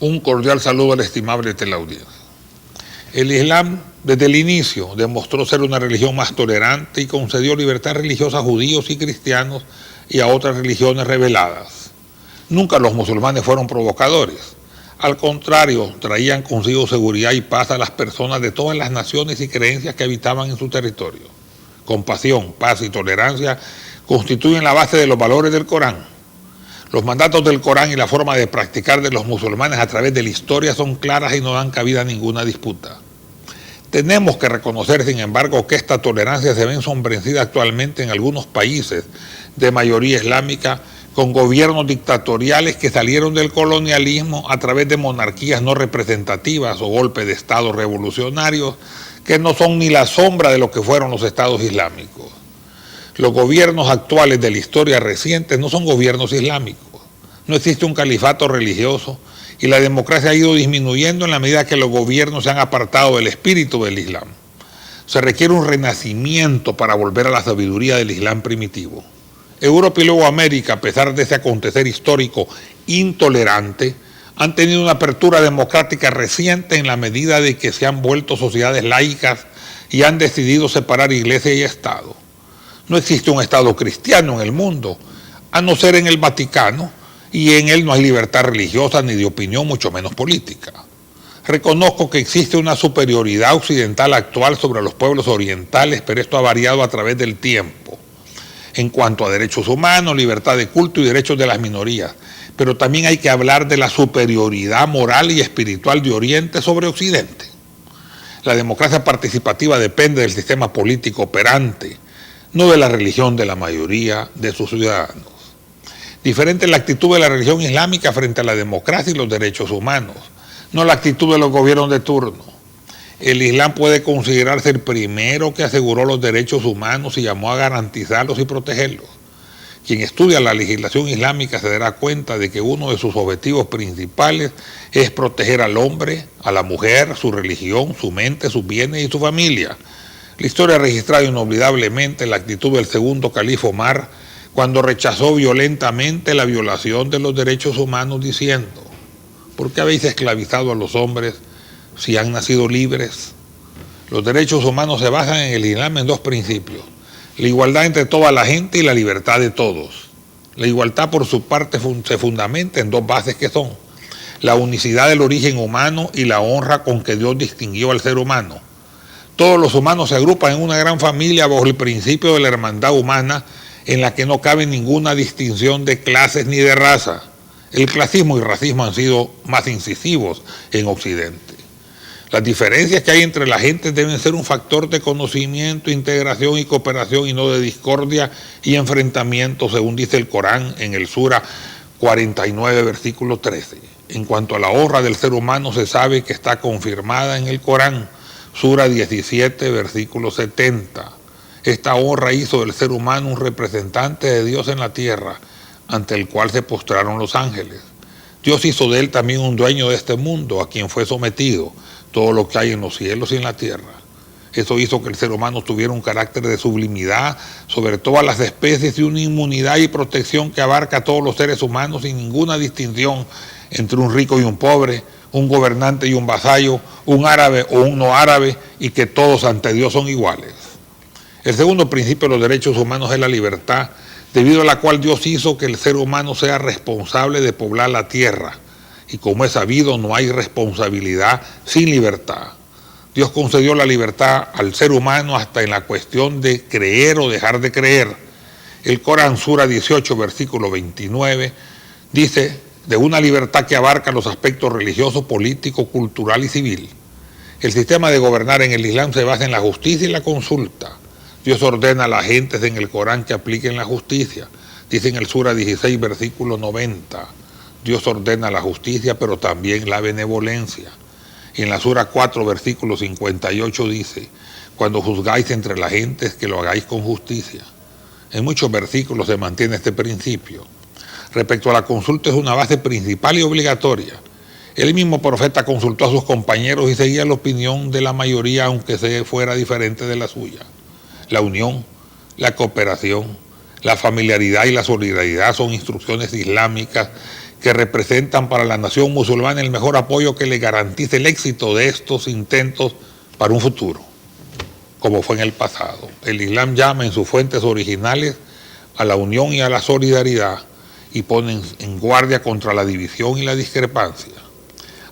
Un cordial saludo al estimable teleaudiencia. El Islam, desde el inicio, demostró ser una religión más tolerante y concedió libertad religiosa a judíos y cristianos y a otras religiones reveladas. Nunca los musulmanes fueron provocadores. Al contrario, traían consigo seguridad y paz a las personas de todas las naciones y creencias que habitaban en su territorio. Compasión, paz y tolerancia constituyen la base de los valores del Corán. Los mandatos del Corán y la forma de practicar de los musulmanes a través de la historia son claras y no dan cabida a ninguna disputa. Tenemos que reconocer, sin embargo, que esta tolerancia se ve ensombrecida actualmente en algunos países de mayoría islámica con gobiernos dictatoriales que salieron del colonialismo a través de monarquías no representativas o golpes de estado revolucionarios que no son ni la sombra de lo que fueron los estados islámicos. Los gobiernos actuales de la historia reciente no son gobiernos islámicos. No existe un califato religioso y la democracia ha ido disminuyendo en la medida que los gobiernos se han apartado del espíritu del Islam. Se requiere un renacimiento para volver a la sabiduría del Islam primitivo. Europa y luego América, a pesar de ese acontecer histórico intolerante, han tenido una apertura democrática reciente en la medida de que se han vuelto sociedades laicas y han decidido separar iglesia y Estado. No existe un Estado cristiano en el mundo, a no ser en el Vaticano, y en él no hay libertad religiosa ni de opinión, mucho menos política. Reconozco que existe una superioridad occidental actual sobre los pueblos orientales, pero esto ha variado a través del tiempo, en cuanto a derechos humanos, libertad de culto y derechos de las minorías. Pero también hay que hablar de la superioridad moral y espiritual de Oriente sobre Occidente. La democracia participativa depende del sistema político operante, no de la religión de la mayoría de sus ciudadanos. Diferente es la actitud de la religión islámica frente a la democracia y los derechos humanos, no la actitud de los gobiernos de turno. El Islam puede considerarse el primero que aseguró los derechos humanos y llamó a garantizarlos y protegerlos. Quien estudia la legislación islámica se dará cuenta de que uno de sus objetivos principales es proteger al hombre, a la mujer, su religión, su mente, sus bienes y su familia. La historia ha registrado inolvidablemente la actitud del segundo califa Omar cuando rechazó violentamente la violación de los derechos humanos diciendo: ¿por qué habéis esclavizado a los hombres si han nacido libres? Los derechos humanos se basan en el Islam en dos principios: la igualdad entre toda la gente y la libertad de todos. La igualdad por su parte se fundamenta en dos bases que son la unicidad del origen humano y la honra con que Dios distinguió al ser humano. Todos los humanos se agrupan en una gran familia bajo el principio de la hermandad humana en la que no cabe ninguna distinción de clases ni de raza. El clasismo y racismo han sido más incisivos en Occidente. Las diferencias que hay entre la gente deben ser un factor de conocimiento, integración y cooperación y no de discordia y enfrentamiento, según dice el Corán en el Sura 49, versículo 13. En cuanto a la honra del ser humano, se sabe que está confirmada en el Corán, Sura 17, versículo 70. Esta honra hizo del ser humano un representante de Dios en la tierra, ante el cual se postraron los ángeles. Dios hizo de él también un dueño de este mundo, a quien fue sometido todo lo que hay en los cielos y en la tierra. Eso hizo que el ser humano tuviera un carácter de sublimidad sobre todas las especies y una inmunidad y protección que abarca a todos los seres humanos sin ninguna distinción entre un rico y un pobre, un gobernante y un vasallo, un árabe o un no árabe, y que todos ante Dios son iguales. El segundo principio de los derechos humanos es la libertad, debido a la cual Dios hizo que el ser humano sea responsable de poblar la tierra. Y como es sabido, no hay responsabilidad sin libertad. Dios concedió la libertad al ser humano hasta en la cuestión de creer o dejar de creer. El Corán, Sura 18, versículo 29, dice de una libertad que abarca los aspectos religioso, político, cultural y civil. El sistema de gobernar en el Islam se basa en la justicia y la consulta. Dios ordena a la gente en el Corán que apliquen la justicia. Dice en el Sura 16, versículo 90. Dios ordena la justicia, pero también la benevolencia. Y en la Sura 4, versículo 58 dice: cuando juzgáis entre la gente, es que lo hagáis con justicia. En muchos versículos se mantiene este principio. Respecto a la consulta, es una base principal y obligatoria. El mismo profeta consultó a sus compañeros y seguía la opinión de la mayoría, aunque se fuera diferente de la suya. La unión, la cooperación, la familiaridad y la solidaridad son instrucciones islámicas que representan para la nación musulmana el mejor apoyo que le garantice el éxito de estos intentos para un futuro, como fue en el pasado. El Islam llama en sus fuentes originales a la unión y a la solidaridad y pone en guardia contra la división y la discrepancia.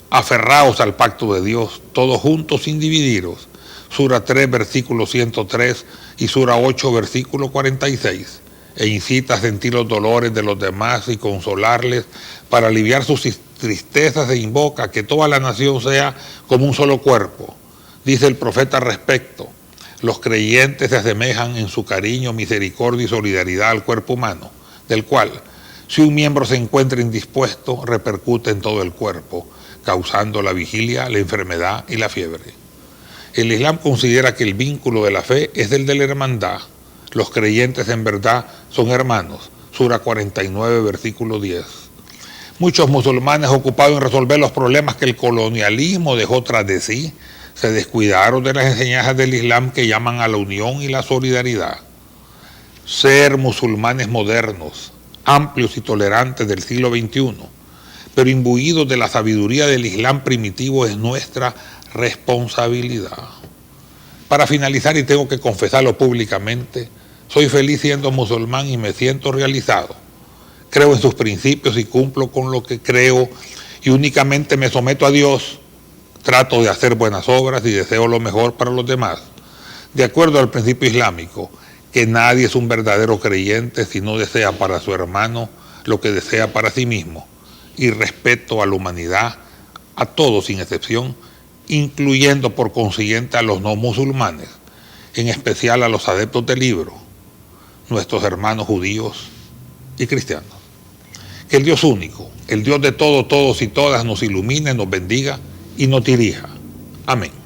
Aferraos al pacto de Dios, todos juntos sin dividiros. Sura 3, versículo 103 y Sura 8, versículo 46. E incita a sentir los dolores de los demás y consolarles para aliviar sus tristezas e invoca que toda la nación sea como un solo cuerpo. Dice el profeta al respecto: los creyentes se asemejan en su cariño, misericordia y solidaridad al cuerpo humano, del cual, si un miembro se encuentra indispuesto, repercute en todo el cuerpo, causando la vigilia, la enfermedad y la fiebre. El Islam considera que el vínculo de la fe es el de la hermandad. Los creyentes en verdad son hermanos. Sura 49, versículo 10. Muchos musulmanes ocupados en resolver los problemas que el colonialismo dejó tras de sí, se descuidaron de las enseñanzas del Islam que llaman a la unión y la solidaridad. Ser musulmanes modernos, amplios y tolerantes del siglo XXI, pero imbuidos de la sabiduría del Islam primitivo es nuestra responsabilidad. Para finalizar, y tengo que confesarlo públicamente, soy feliz siendo musulmán y me siento realizado. Creo en sus principios y cumplo con lo que creo y únicamente me someto a Dios. Trato de hacer buenas obras y deseo lo mejor para los demás. De acuerdo al principio islámico, que nadie es un verdadero creyente si no desea para su hermano lo que desea para sí mismo. Y respeto a la humanidad, a todos sin excepción, incluyendo por consiguiente a los no musulmanes, en especial a los adeptos del libro, nuestros hermanos judíos y cristianos. Que el Dios único, el Dios de todos y todas, nos ilumine, nos bendiga y nos dirija. Amén.